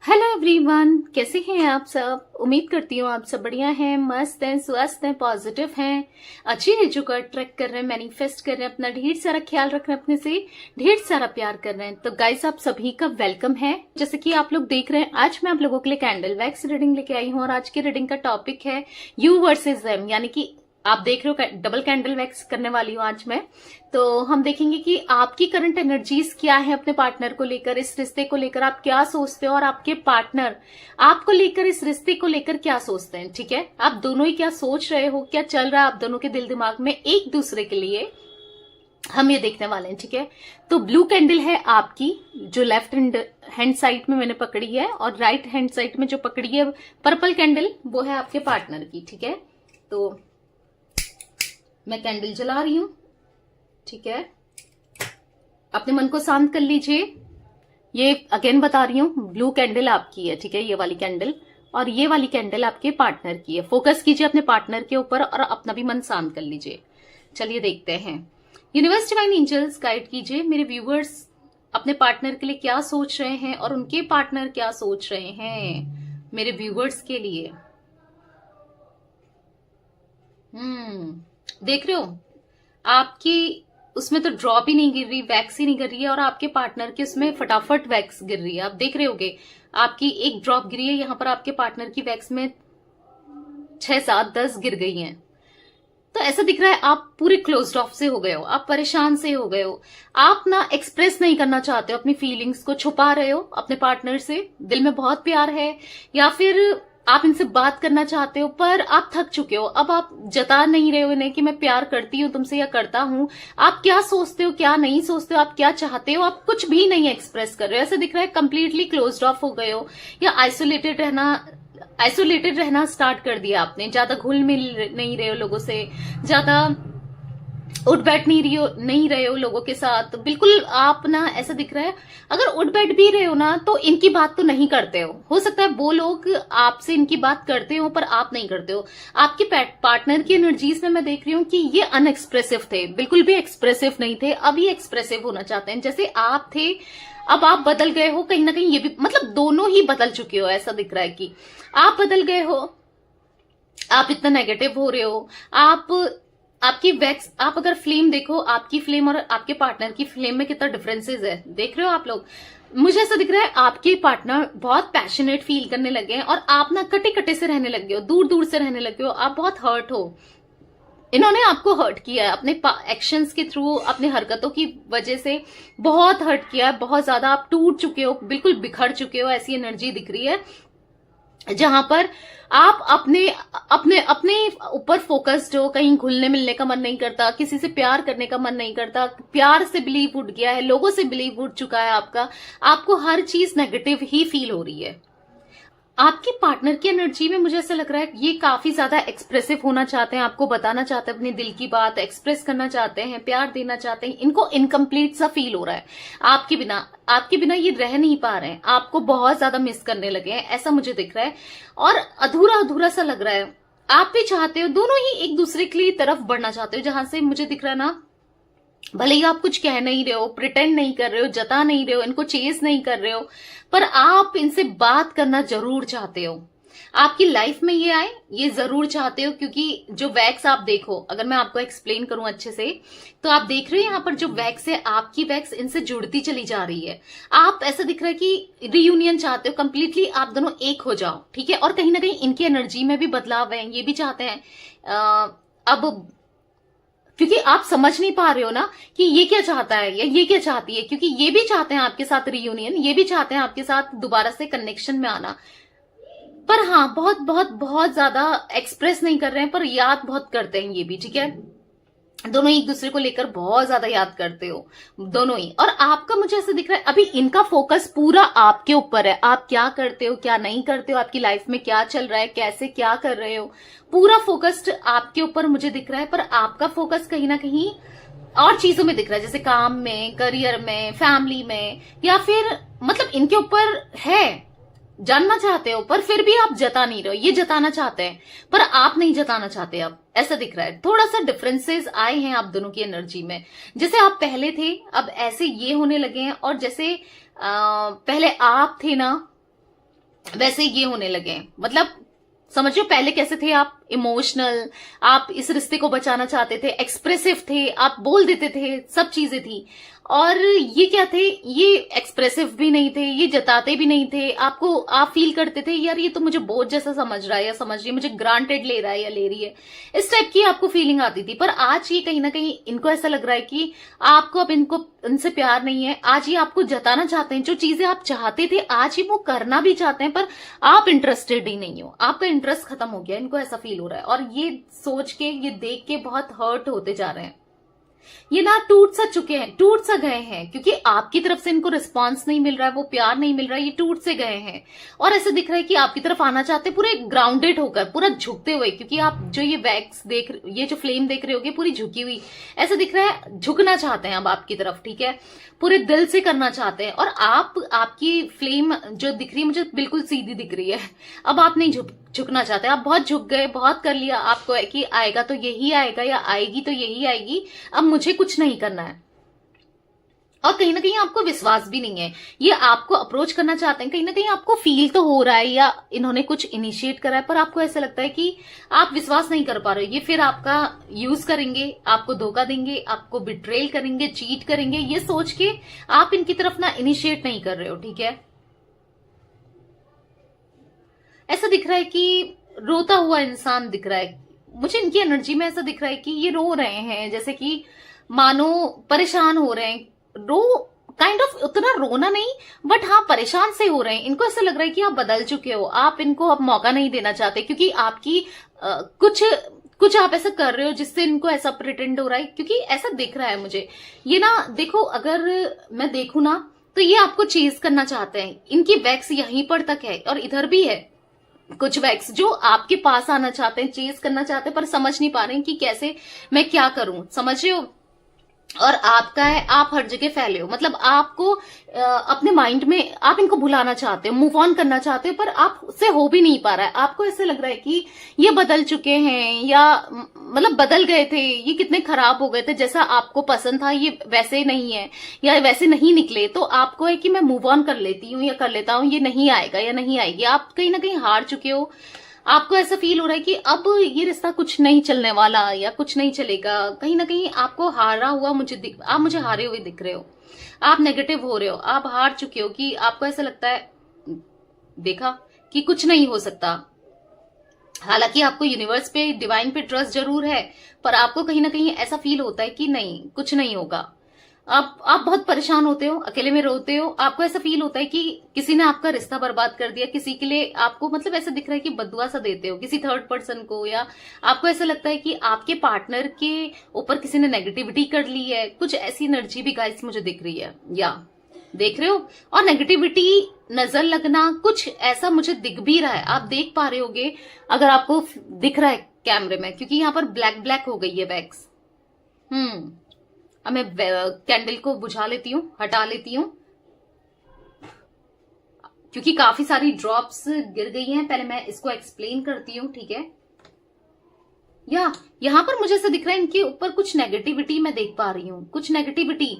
Hello everyone, कैसे हैं आप सब। उम्मीद करती हूँ आप सब बढ़िया हैं, मस्त हैं, स्वस्थ हैं, पॉजिटिव हैं, अच्छी चीजों का अट्रैक्ट कर रहे हैं, मैनिफेस्ट कर रहे हैं, अपना ढेर सारा ख्याल रख रहे हैं, अपने से ढेर सारा प्यार कर रहे हैं। तो गाइस, आप सभी का वेलकम है। जैसे कि आप लोग देख रहे हैं, आज मैं आप लोगों के लिए कैंडल वैक्स रीडिंग लेके आई हूँ और आज की रीडिंग का टॉपिक है यू वर्सेज देम, यानी कि आप देख रहे हो डबल कैंडल वैक्स करने वाली हूँ आज मैं। तो हम देखेंगे कि आपकी करंट एनर्जीज क्या है अपने पार्टनर को लेकर, इस रिश्ते को लेकर आप क्या सोचते हो और आपके पार्टनर आपको लेकर, इस रिश्ते को लेकर क्या सोचते हैं। ठीक है, आप दोनों ही क्या सोच रहे हो, क्या चल रहा है आप दोनों के दिल दिमाग में एक दूसरे के लिए, हम ये देखने वाले हैं। ठीक है, तो ब्लू कैंडल है आपकी, जो लेफ्ट हैंड साइड में मैंने पकड़ी है, और राइट हैंड साइड में जो पकड़ी है पर्पल कैंडल, वो है आपके पार्टनर की। ठीक है, तो मैं कैंडल जला रही हूं। ठीक है, अपने मन को शांत कर लीजिए। ये अगेन बता रही हूं, ब्लू कैंडल आपकी है। ठीक है, ये वाली कैंडल, और ये वाली कैंडल आपके पार्टनर की है। फोकस कीजिए अपने पार्टनर के ऊपर और अपना भी मन शांत कर लीजिए। चलिए देखते हैं, यूनिवर्स डिवाइन एंजल्स गाइड कीजिए मेरे व्यूवर्स अपने पार्टनर के लिए क्या सोच रहे हैं और उनके पार्टनर क्या सोच रहे हैं मेरे व्यूवर्स के लिए। देख रहे हो, आपकी उसमें तो ड्रॉप ही नहीं गिर रही, वैक्स ही नहीं गिर रही है, और आपके पार्टनर के उसमें फटाफट वैक्स गिर रही है। आप देख रहे होगे, आपकी एक ड्रॉप गिरी है, यहां पर आपके पार्टनर की वैक्स में 6, 7, 10 गिर गई हैं। तो ऐसा दिख रहा है आप पूरे क्लोज्ड ऑफ से हो गए हो, आप परेशान से हो गए हो, आप ना एक्सप्रेस नहीं करना चाहते हो, अपनी फीलिंग्स को छुपा रहे हो अपने पार्टनर से। दिल में बहुत प्यार है, या फिर आप इनसे बात करना चाहते हो, पर आप थक चुके हो। अब आप जता नहीं रहे हो इन्हें कि मैं प्यार करती हूँ तुमसे या करता हूँ। आप क्या सोचते हो, क्या नहीं सोचते हो, आप क्या चाहते हो, आप कुछ भी नहीं एक्सप्रेस कर रहे हो। ऐसा दिख रहा है कंप्लीटली क्लोज्ड ऑफ हो गए हो, या आइसोलेटेड रहना स्टार्ट कर दिया आपने। ज्यादा घुल मिल नहीं रहे हो लोगों से, ज्यादा उठ बैठ नहीं रहे हो लोगों के साथ। बिल्कुल आप ना, ऐसा दिख रहा है अगर उठ बैठ भी रहे हो ना, तो इनकी बात तो नहीं करते हो सकता है वो लोग आपसे इनकी बात करते हो पर आप नहीं करते हो। आपके पार्टनर की एनर्जीज में मैं देख रही हूँ कि ये अनएक्सप्रेसिव थे, बिल्कुल भी एक्सप्रेसिव नहीं थे। अब ये एक्सप्रेसिव होना चाहते हैं, जैसे आप थे अब आप बदल गए हो कहीं ना कहीं। ये भी मतलब दोनों ही बदल चुके हो, ऐसा दिख रहा है कि आप बदल गए हो, आप इतना नेगेटिव हो रहे हो। आपकी वैक्स, आप अगर फ्लेम देखो, आपकी फ्लेम और आपके पार्टनर की फ्लेम में कितना डिफरेंसेस है, देख रहे हो आप लोग। मुझे ऐसा दिख रहा है आपके पार्टनर बहुत पैशनेट फील करने लगे हैं, और आप ना कटे कटे से रहने लगे हो, दूर दूर से रहने लगे हो, आप बहुत हर्ट हो। इन्होंने आपको हर्ट किया है अपने एक्शंस के थ्रू, अपने हरकतों की वजह से बहुत हर्ट किया है, बहुत ज्यादा आप टूट चुके हो, बिल्कुल बिखर चुके हो, ऐसी एनर्जी दिख रही है। जहां पर आप अपने अपने अपने ऊपर फोकस्ड हो, कहीं घुलने मिलने का मन नहीं करता, किसी से प्यार करने का मन नहीं करता, प्यार से बिलीव उठ गया है, लोगों से बिलीव उठ चुका है आपका, आपको हर चीज नेगेटिव ही फील हो रही है। आपके पार्टनर की एनर्जी में मुझे ऐसा लग रहा है ये काफी ज्यादा एक्सप्रेसिव होना चाहते हैं, आपको बताना चाहते हैं अपने दिल की बात, एक्सप्रेस करना चाहते हैं, प्यार देना चाहते हैं। इनको इनकम्प्लीट सा फील हो रहा है आपके बिना ये रह नहीं पा रहे हैं, आपको बहुत ज्यादा मिस करने लगे हैं, ऐसा मुझे दिख रहा है। और अधूरा अधूरा सा लग रहा है। आप भी चाहते हो, दोनों ही एक दूसरे की तरफ बढ़ना चाहते हो। जहां से मुझे दिख रहा है ना, भले ही आप कुछ कह नहीं रहे हो, प्रिटेंड नहीं कर रहे हो, जता नहीं रहे हो, इनको चेस नहीं कर रहे हो, पर आप इनसे बात करना जरूर चाहते हो। आपकी लाइफ में ये आए, ये जरूर चाहते हो, क्योंकि जो वैक्स आप देखो, अगर मैं आपको एक्सप्लेन करूं अच्छे से, तो आप देख रहे हो यहाँ पर जो वैक्स है, आपकी वैक्स इनसे जुड़ती चली जा रही है। आप, ऐसा दिख रहा है कि रियूनियन चाहते हो, कंप्लीटली आप दोनों एक हो जाओ। ठीक है, और कहीं ना कहीं इनकी एनर्जी में भी बदलाव है, ये भी चाहते हैं अब, क्योंकि आप समझ नहीं पा रहे हो ना कि ये क्या चाहता है या ये क्या चाहती है, क्योंकि ये भी चाहते हैं आपके साथ रियूनियन, ये भी चाहते हैं आपके साथ दोबारा से कनेक्शन में आना। पर हाँ, बहुत बहुत बहुत ज्यादा एक्सप्रेस नहीं कर रहे हैं, पर याद बहुत करते हैं ये भी। ठीक है, दोनों ही एक दूसरे को लेकर बहुत ज्यादा याद करते हो दोनों ही। और आपका, मुझे ऐसा दिख रहा है अभी इनका फोकस पूरा आपके ऊपर है, आप क्या करते हो, क्या नहीं करते हो, आपकी लाइफ में क्या चल रहा है, कैसे क्या कर रहे हो, पूरा फोकस्ड आपके ऊपर मुझे दिख रहा है। पर आपका फोकस कहीं ना कहीं और चीजों में दिख रहा है, जैसे काम में, करियर में, फैमिली में, या फिर मतलब इनके ऊपर है, जानना चाहते हो, पर फिर भी आप जता नहीं रहे हो। ये जताना चाहते हैं पर आप नहीं जताना चाहते। अब ऐसा दिख रहा है, थोड़ा सा डिफरेंसेस आए हैं आप दोनों की एनर्जी में। जैसे आप पहले थे, अब ऐसे ये होने लगे हैं। और जैसे पहले आप थे ना, वैसे ये होने लगे हैं। मतलब समझो पहले कैसे थे आप, इमोशनल, आप इस रिश्ते को बचाना चाहते थे, एक्सप्रेसिव थे, आप बोल देते थे, सब चीजें थी। और ये क्या थे, ये एक्सप्रेसिव भी नहीं थे, ये जताते भी नहीं थे आपको। आप फील करते थे यार ये तो मुझे बोझ जैसा समझ रहा है या समझ रही है, मुझे ग्रांटेड ले रहा है या ले रही है, इस टाइप की आपको फीलिंग आती थी। पर आज ये कहीं ना कहीं इनको ऐसा लग रहा है कि आपको अब इनसे प्यार नहीं है। आज ये आपको जताना चाहते हैं, जो चीजें आप चाहते थे आज ये वो करना भी चाहते हैं, पर आप इंटरेस्टेड ही नहीं हो, आपका इंटरेस्ट खत्म हो गया, इनको ऐसा फील हो रहा है। और ये सोच के, ये देख के बहुत हर्ट होते जा रहे हैं। ये ना टूट सा चुके हैं, टूट सा गए हैं, क्योंकि आपकी तरफ से इनको रिस्पांस नहीं मिल रहा है, वो प्यार नहीं मिल रहा है, ये टूट से गए हैं। और ऐसे दिख रहा है कि आपकी तरफ आना चाहते हैं पूरे ग्राउंडेड होकर, पूरा झुकते हुए, क्योंकि आप जो ये वैक्स ये जो फ्लेम देख रहे होगे पूरी झुकी हुई, ऐसा दिख रहा है झुकना चाहते हैं अब आपकी तरफ, ठीक है, पूरे दिल से करना चाहते हैं। और आपकी फ्लेम जो दिख रही है मुझे बिल्कुल सीधी दिख रही है। अब आप नहीं झुकना चाहते, आप बहुत झुक गए, बहुत कर लिया, आपको है कि आएगा तो यही आएगा या आएगी तो यही आएगी, अब मुझे कुछ नहीं करना है। और कहीं ना कहीं आपको विश्वास भी नहीं है, ये आपको अप्रोच करना चाहते हैं, कहीं ना कहीं आपको फील तो हो रहा है या इन्होंने कुछ इनिशिएट करा है, पर आपको ऐसा लगता है कि आप विश्वास नहीं कर पा रहे हो। ये फिर आपका यूज करेंगे, आपको धोखा देंगे, आपको बिट्रेल करेंगे, चीट करेंगे, ये सोच के आप इनकी तरफ ना इनिशिएट नहीं कर रहे हो, ठीक है। ऐसा दिख रहा है कि रोता हुआ इंसान दिख रहा है मुझे, इनकी एनर्जी में ऐसा दिख रहा है कि ये रो रहे हैं, जैसे कि मानो परेशान हो रहे हैं। काइंड ऑफ उतना रोना नहीं, बट हाँ परेशान से हो रहे हैं। इनको ऐसा लग रहा है कि आप बदल चुके हो, आप इनको अब मौका नहीं देना चाहते, क्योंकि आपकी कुछ आप ऐसा कर रहे हो जिससे इनको ऐसा प्रिटेंड हो रहा है, क्योंकि ऐसा दिख रहा है मुझे। ये ना देखो, अगर मैं देखूं ना तो ये आपको चेज करना चाहते हैं। इनकी वैक्स यहीं पर तक है और इधर भी है कुछ वैक्स जो आपके पास आना चाहते हैं, चेज करना चाहते हैं, पर समझ नहीं पा रहे हैं कि कैसे मैं क्या करूं, समझ रहे हो। और आपका है, आप हर जगह फैले हो, मतलब आपको अपने माइंड में आप इनको भुलाना चाहते हो, मूव ऑन करना चाहते हो, पर आप से हो भी नहीं पा रहा है। आपको ऐसे लग रहा है कि ये बदल चुके हैं, या मतलब बदल गए थे, ये कितने खराब हो गए थे, जैसा आपको पसंद था ये वैसे नहीं है या वैसे नहीं निकले, तो आपको है कि मैं मूव ऑन कर लेती हूँ या कर लेता हूँ, ये नहीं आएगा या नहीं आएगी। आप कहीं ना कहीं हार चुके हो, आपको ऐसा फील हो रहा है कि अब ये रिश्ता कुछ नहीं चलने वाला या कुछ नहीं चलेगा। कहीं ना कहीं आपको हारा हुआ आप मुझे हारे हुए दिख रहे हो, आप नेगेटिव हो रहे हो, आप हार चुके हो, कि आपको ऐसा लगता है देखा कि कुछ नहीं हो सकता। हालांकि आपको यूनिवर्स पे, डिवाइन पे ट्रस्ट जरूर है, पर आपको कहीं ना कहीं ऐसा फील होता है कि नहीं कुछ नहीं होगा। आप बहुत परेशान होते हो, अकेले में रोते हो, आपको ऐसा फील होता है कि किसी ने आपका रिश्ता बर्बाद कर दिया, किसी के लिए आपको मतलब ऐसा दिख रहा है कि बददुआ सा देते हो किसी थर्ड पर्सन को, या आपको ऐसा लगता है कि आपके पार्टनर के ऊपर किसी ने नेगेटिविटी कर ली है। कुछ ऐसी एनर्जी भी गाइस मुझे दिख रही है या देख रहे हो। और नेगेटिविटी, नजर लगना, कुछ ऐसा मुझे दिख भी रहा है, आप देख पा रहे होगे अगर आपको दिख रहा है कैमरे में, क्योंकि यहाँ पर ब्लैक ब्लैक हो गई है वैक्स। अब मैं कैंडल को बुझा लेती हूँ, हटा लेती हूँ, क्योंकि काफी सारी ड्रॉप्स गिर गई हैं। पहले मैं इसको एक्सप्लेन करती हूँ, ठीक है। यहाँ पर मुझे ऐसा दिख रहा है इनके ऊपर कुछ नेगेटिविटी मैं देख पा रही हूँ, कुछ नेगेटिविटी,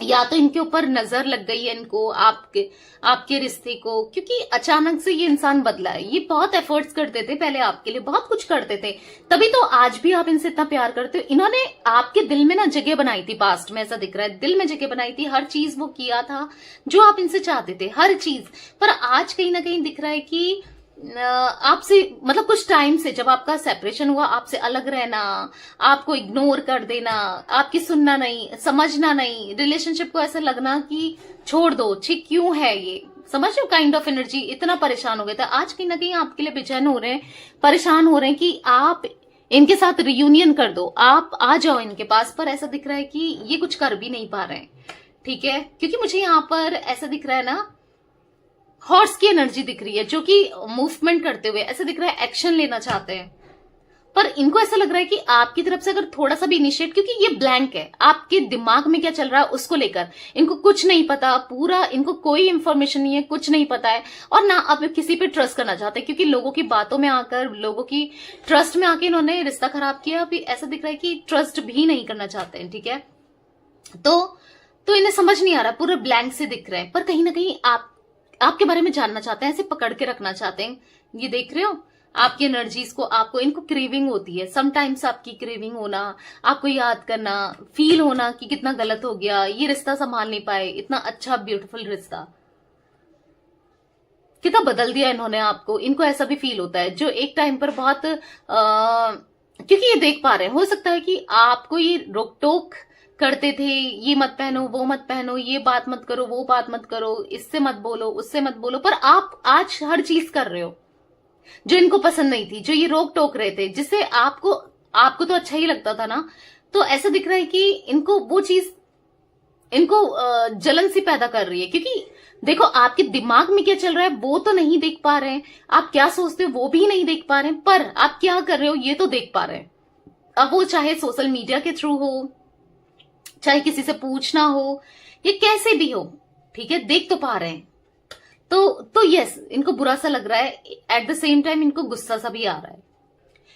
या तो इनके ऊपर नजर लग गई है इनको, आपके रिश्ते को, क्योंकि अचानक से ये इंसान बदला है। ये बहुत एफर्ट्स करते थे पहले आपके लिए, बहुत कुछ करते थे, तभी तो आज भी आप इनसे इतना प्यार करते हो। इन्होंने आपके दिल में ना जगह बनाई थी, पास्ट में ऐसा दिख रहा है, दिल में जगह बनाई थी, हर चीज वो किया था जो आप इनसे चाहते थे, हर चीज। पर आज कहीं ना कहीं दिख रहा है कि आपसे, मतलब कुछ टाइम से जब आपका सेपरेशन हुआ, आपसे अलग रहना, आपको इग्नोर कर देना, आपकी सुनना नहीं, समझना नहीं, रिलेशनशिप को ऐसा लगना कि छोड़ दो, ठीक क्यों है ये, समझ लो काइंड ऑफ एनर्जी। इतना परेशान हो गया था, आज कहीं ना कहीं आपके लिए बेचैन हो रहे हैं, परेशान हो रहे हैं कि आप इनके साथ रियूनियन कर दो, आप आ जाओ इनके पास, पर ऐसा दिख रहा है कि ये कुछ कर भी नहीं पा रहे हैं, ठीक है। क्योंकि मुझे यहाँ पर ऐसा दिख रहा है ना, हॉर्स की एनर्जी दिख रही है जो कि मूवमेंट करते हुए ऐसा दिख रहा है, एक्शन लेना चाहते हैं, पर इनको ऐसा लग रहा है कि आपकी तरफ से अगर थोड़ा सा भी इनिशिएट, क्योंकि ये ब्लैंक है, आपके दिमाग में क्या चल रहा है उसको लेकर इनको कुछ नहीं पता, पूरा इनको कोई इंफॉर्मेशन नहीं है, कुछ नहीं पता है, और ना आप किसी पे ट्रस्ट करना चाहते, क्योंकि लोगों की बातों में आकर, लोगों की ट्रस्ट में आके इन्होंने रिश्ता खराब किया। अभी ऐसा दिख रहा है कि ट्रस्ट भी नहीं करना चाहते हैं, ठीक है। तो इन्हें समझ नहीं आ रहा, पूरा ब्लैंक से दिख रहे हैं, पर कहीं ना कहीं आपके बारे में जानना चाहते हैं, ऐसे पकड़ के रखना चाहते हैं। ये देख रहे हो आपकी एनर्जीज को, आपको इनको क्रेविंग होती है समटाइम्स, आपकी क्रेविंग होना, आपको याद करना, फील होना कि कितना गलत हो गया, ये रिश्ता संभाल नहीं पाए, इतना अच्छा ब्यूटीफुल रिश्ता कितना बदल दिया इन्होंने आपको। इनको ऐसा भी फील होता है जो एक टाइम पर बहुत क्योंकि ये देख पा रहे हैं, हो सकता है कि आपको ये रोक टोक करते थे, ये मत पहनो, वो मत पहनो, ये बात मत करो, वो बात मत करो, इससे मत बोलो, उससे मत बोलो, पर आप आज हर चीज कर रहे हो जो इनको पसंद नहीं थी, जो ये रोक टोक रहे थे, जिससे आपको तो अच्छा ही लगता था ना। तो ऐसा दिख रहा है कि इनको वो चीज इनको जलन सी पैदा कर रही है, क्योंकि देखो आपके दिमाग में क्या चल रहा है वो तो नहीं देख पा रहे हैं, आप क्या सोचते हो वो भी नहीं देख पा रहे हैं, पर आप क्या कर रहे हो ये तो देख पा रहे हैं। अब वो चाहे सोशल मीडिया के थ्रू हो, चाहे किसी से पूछना हो, या कैसे भी हो, ठीक है, देख तो पा रहे हैं। तो यस, इनको बुरा सा लग रहा है, एट द सेम टाइम इनको गुस्सा सा भी आ रहा है।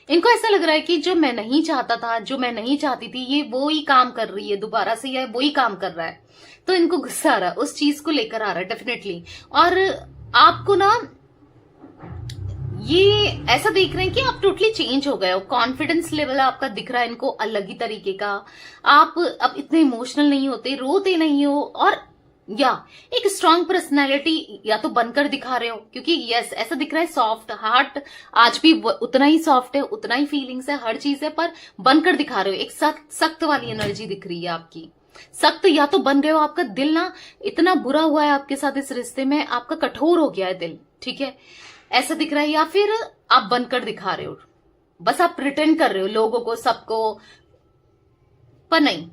इनको ऐसा लग रहा है कि जो मैं नहीं चाहता था, जो मैं नहीं चाहती थी, ये वो ही काम कर रही है दोबारा से, या वो ही काम कर रहा है, तो इनको गुस्सा आ रहा है, उस चीज को लेकर आ रहा है डेफिनेटली। और आपको ना ये ऐसा देख रहे हैं कि आप टोटली चेंज हो गए हो, कॉन्फिडेंस लेवल आपका दिख रहा है इनको अलग ही तरीके का, आप अब इतने इमोशनल नहीं होते, रोते नहीं हो, और या एक स्ट्रांग पर्सनैलिटी या तो बनकर दिखा रहे हो, क्योंकि यस ऐसा दिख रहा है सॉफ्ट हार्ट आज भी उतना ही सॉफ्ट है, उतना ही फीलिंग्स है, हर चीज है, पर बनकर दिखा रहे हो। एक सख्त वाली एनर्जी दिख रही है आपकी, सख्त या तो बन रहे हो, आपका दिल ना इतना बुरा हुआ है आपके साथ इस रिश्ते में, आपका कठोर हो गया है दिल, ठीक है, ऐसा दिख रहा है, या फिर आप बनकर दिखा रहे हो, बस आप प्रिटेंड कर रहे हो लोगों को, सबको, पर नहीं,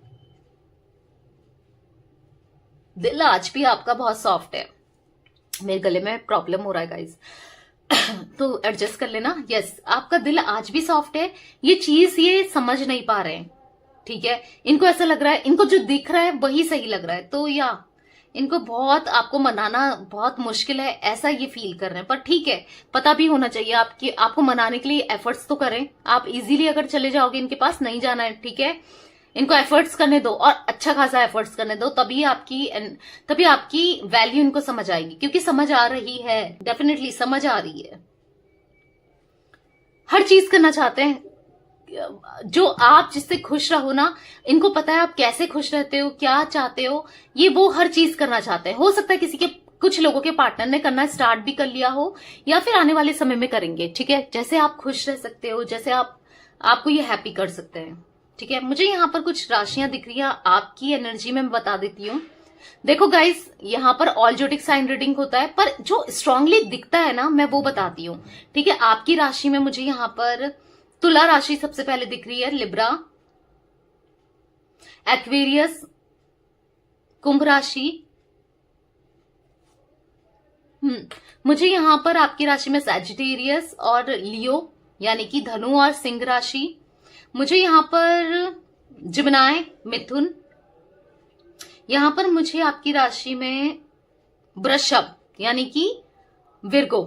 दिल आज भी आपका बहुत सॉफ्ट है। मेरे गले में प्रॉब्लम हो रहा है गाइस तो एडजस्ट कर लेना। यस, आपका दिल आज भी सॉफ्ट है, ये चीज ये समझ नहीं पा रहे हैं, ठीक है, इनको ऐसा लग रहा है, इनको जो दिख रहा है वही सही लग रहा है, तो या इनको बहुत आपको मनाना बहुत मुश्किल है, ऐसा ये फील कर रहे हैं, पर ठीक है, पता भी होना चाहिए आपको मनाने के लिए एफर्ट्स तो करें। आप इजीली अगर चले जाओगे, इनके पास नहीं जाना है, ठीक है, इनको एफर्ट्स करने दो, और अच्छा खासा एफर्ट्स करने दो, तभी आपकी वैल्यू इनको समझ आएगी, क्योंकि समझ आ रही है, डेफिनेटली समझ आ रही है। हर चीज करना चाहते हैं जो आप जिससे खुश रहो ना, इनको पता है आप कैसे खुश रहते हो, क्या चाहते हो, ये वो हर चीज करना चाहते हैं। हो सकता है किसी के, कुछ लोगों के पार्टनर ने करना स्टार्ट भी कर लिया हो, या फिर आने वाले समय में करेंगे, ठीक है, जैसे आप खुश रह सकते हो, जैसे आपको ये हैप्पी कर सकते हैं, ठीक है। मुझे यहाँ पर कुछ राशियां दिख रही है आपकी एनर्जी में, मैं बता देती हूँ। देखो गाइस, यहाँ पर ऑल जोडिक साइन रीडिंग होता है, पर जो स्ट्रांगली दिखता है ना, मैं वो बताती हूँ, ठीक है। आपकी राशि में मुझे यहाँ पर तुला राशि सबसे पहले दिख रही है, लिब्रा, एक्वेरियस, कुंभ राशि, मुझे यहाँ पर आपकी राशि में सैजिटेरियस और लियो यानी कि धनु और सिंह राशि, मुझे यहाँ पर जिमिनाय, मिथुन, यहां पर मुझे आपकी राशि में वृषभ यानी कि विर्गो,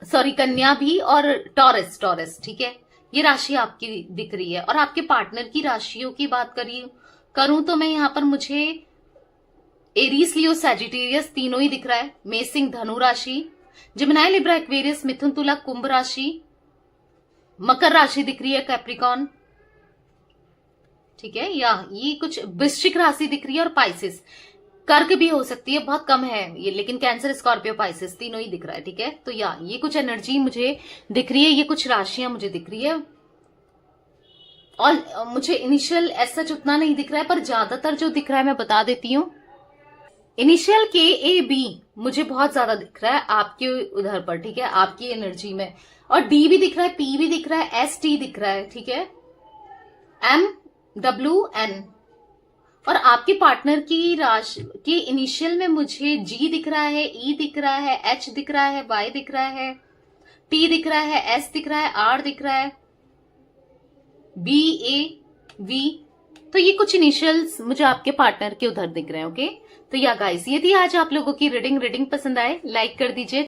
सॉरी कन्या भी, और टॉरस, ठीक है, ये राशि आपकी दिख रही है। और आपके पार्टनर की राशियों की बात करूं तो मैं यहां पर मुझे एरीज, लियो, सैजिटेरियस तीनों ही दिख रहा है, मेष, सिंह, धनु राशि, जिमिनाय, लिब्रा, एक्वेरियस, मिथुन, तुला, कुंभ राशि, मकर राशि दिख रही है, कैप्रिकॉन, ठीक है, या ये कुछ वृश्चिक राशि दिख रही है, और पाइसेस, कर्क भी हो सकती है, बहुत कम है ये, लेकिन कैंसर, स्कॉर्पियो, पाइसेस तीनों ही दिख रहा है, ठीक है। तो या ये कुछ एनर्जी मुझे दिख रही है, ये कुछ राशियां मुझे दिख रही है, और मुझे इनिशियल ऐसा उतना नहीं दिख रहा है, पर ज्यादातर जो दिख रहा है मैं बता देती हूँ। इनिशियल KAB मुझे बहुत ज्यादा दिख रहा है आपके उधर पर, ठीक है, आपकी एनर्जी में, और D भी दिख रहा है, P भी दिख रहा है, ST दिख रहा है, ठीक है, MWN, और आपके पार्टनर की राशि के इनिशियल में मुझे G दिख रहा है, E दिख रहा है, H दिख रहा है, Y दिख रहा है, T दिख रहा है, S दिख रहा है, R दिख रहा है, BAV, तो ये कुछ इनिशियल्स मुझे आपके पार्टनर के उधर दिख रहे हैं, ओके। तो या गाइस, ये थी आज आप लोगों की रीडिंग पसंद आए लाइक कर दीजिए।